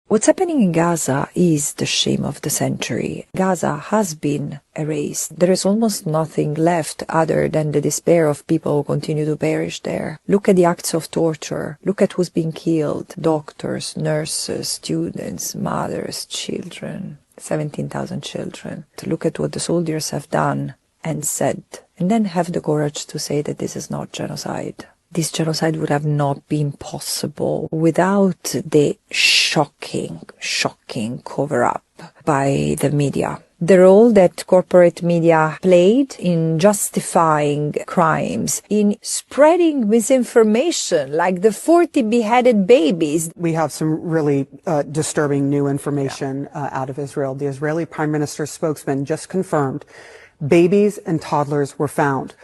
What's happening in Gaza is the shame of the century. Gaza has been erased. There is almost nothing left other than the despair of people who continue to perish there. Look at the acts of torture. Look at who's being killed. Doctors, nurses, students, mothers, children. 17,000 children. To look at what the soldiers have done and said, and then have the courage to say that this is not genocide. This genocide would have not been possible without the shocking cover-up by the media. The role that corporate media played in justifying crimes, in spreading misinformation, like the 40 beheaded babies. We have some really disturbing new information out of Israel. The Israeli Prime Minister's spokesman just confirmed babies and toddlers were found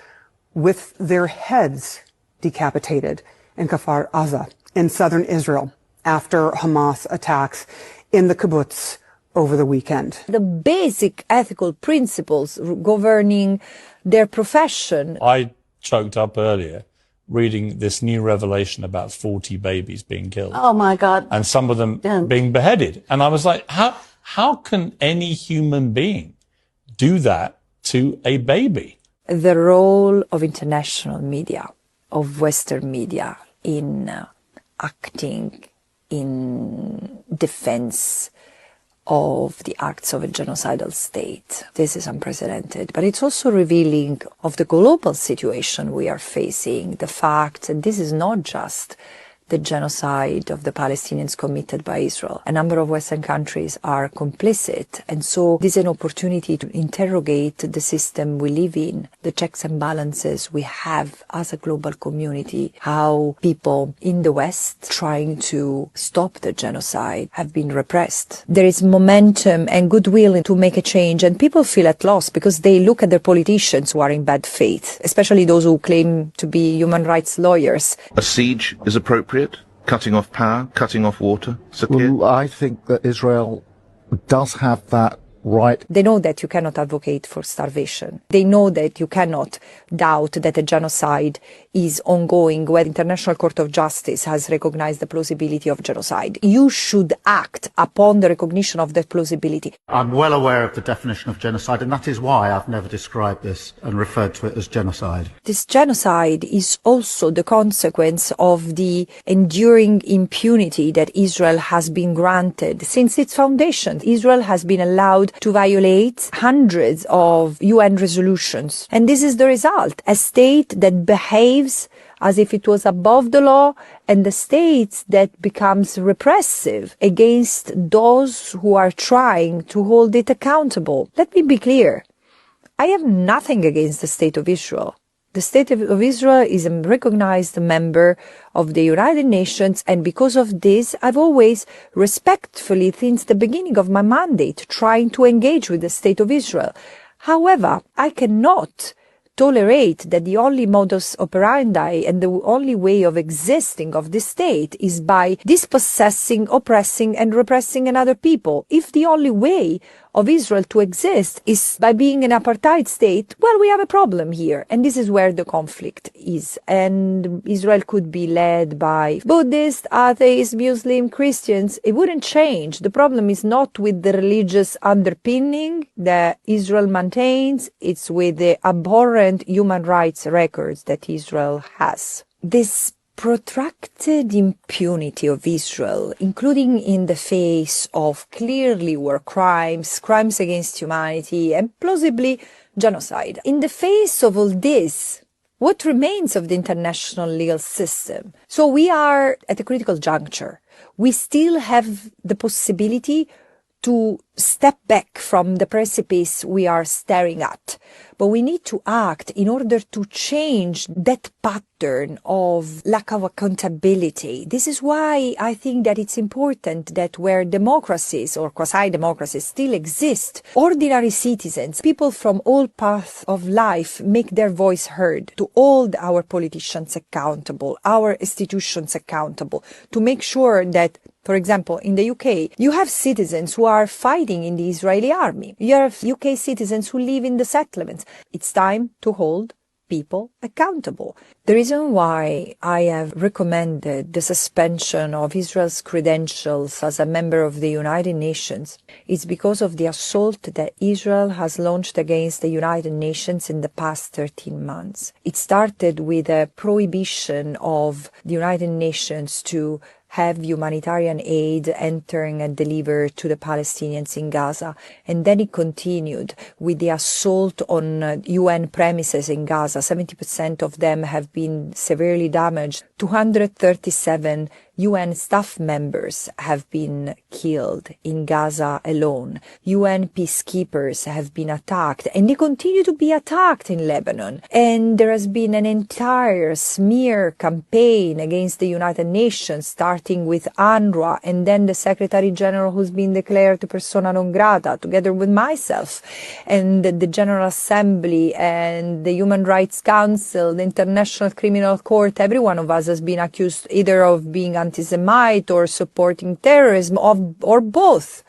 with their heads decapitated in Kfar Aza in southern Israel after Hamas attacks in the kibbutz over the weekend. The basic ethical principles governing their profession. I choked up earlier reading this new revelation about 40 babies being killed. Oh my God. And some of them being beheaded. And I was like, how can any human being do that to a baby? The role of international media, of Western media in acting in defense of the acts of a genocidal state. This is unprecedented, but it's also revealing of the global situation we are facing, the fact that this is not just the genocide of the Palestinians committed by Israel. A number of Western countries are complicit, and so this is an opportunity to interrogate the system we live in, the checks and balances we have as a global community, how people in the West trying to stop the genocide have been repressed. There is momentum and goodwill to make a change, and people feel at loss because they look at their politicians who are in bad faith, especially those who claim to be human rights lawyers. A siege is appropriate? Cutting off power, cutting off water? Well, I think that Israel does have that right. They know that you cannot advocate for starvation. They know that you cannot doubt that a genocide is ongoing where the International Court of Justice has recognized the plausibility of genocide. You should act upon the recognition of that plausibility. I'm well aware of the definition of genocide, and that is why I've never described this and referred to it as genocide. This genocide is also the consequence of the enduring impunity that Israel has been granted since its foundation. Israel has been allowed to violate hundreds of UN resolutions. And this is the result. A state that behaves as if it was above the law, and the state that becomes repressive against those who are trying to hold it accountable. Let me be clear. I have nothing against the State of Israel. The State of Israel is a recognized member of the United Nations, and because of this, I've always respectfully, since the beginning of my mandate, trying to engage with the State of Israel. However, I cannot tolerate that the only modus operandi and the only way of existing of this state is by dispossessing, oppressing, and repressing another people. If the only way of Israel to exist is by being an apartheid state, well, we have a problem here. And this is where the conflict is. And Israel could be led by Buddhists, atheists, Muslim, Christians. It wouldn't change. The problem is not with the religious underpinning that Israel maintains. It's with the abhorrent human rights records that Israel has. This protracted impunity of Israel, including in the face of clearly war crimes, crimes against humanity, and plausibly genocide. In the face of all this, what remains of the international legal system? So we are at a critical juncture. We still have the possibility to step back from the precipice we are staring at. But we need to act in order to change that pattern of lack of accountability. This is why I think that it's important that where democracies or quasi-democracies still exist, ordinary citizens, people from all paths of life make their voice heard, to hold our politicians accountable, our institutions accountable, to make sure that, for example, in the UK, you have citizens who are fighting in the Israeli army. You have UK citizens who live in the settlements. It's time to hold people accountable. The reason why I have recommended the suspension of Israel's credentials as a member of the United Nations is because of the assault that Israel has launched against the United Nations in the past 13 months. It started with a prohibition of the United Nations to have humanitarian aid entering and delivered to the Palestinians in Gaza. And then it continued with the assault on UN premises in Gaza. 70% of them have been severely damaged. 237 UN staff members have been killed in Gaza alone. UN peacekeepers have been attacked, and they continue to be attacked in Lebanon. And there has been an entire smear campaign against the United Nations, starting with UNRWA, and then the Secretary General who's been declared persona non grata, together with myself, and the General Assembly, and the Human Rights Council, the International Criminal Court. Every one of us has been accused either of being anti-Semite or supporting terrorism, or both.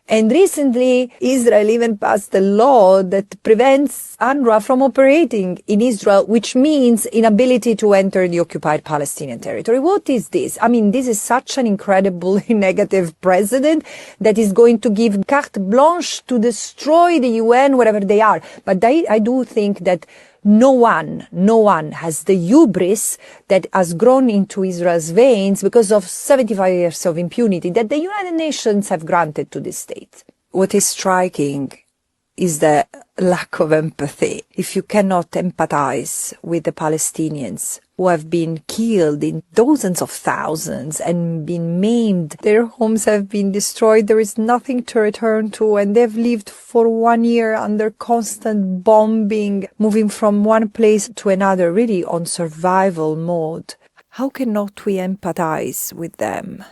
And recently, Israel even passed a law that prevents UNRWA from operating in Israel, which means inability to enter the occupied Palestinian territory. What is this? I mean, this is such an incredibly negative precedent that is going to give carte blanche to destroy the UN wherever they are. But I do think that no one has the hubris that has grown into Israel's veins because of 75 years of impunity that the United Nations have granted to this state. What is striking is the lack of empathy. If you cannot empathize with the Palestinians who have been killed in dozens of thousands and been maimed, their homes have been destroyed, there is nothing to return to, and they've lived for 1 year under constant bombing, moving from one place to another, really on survival mode. How cannot we empathize with them?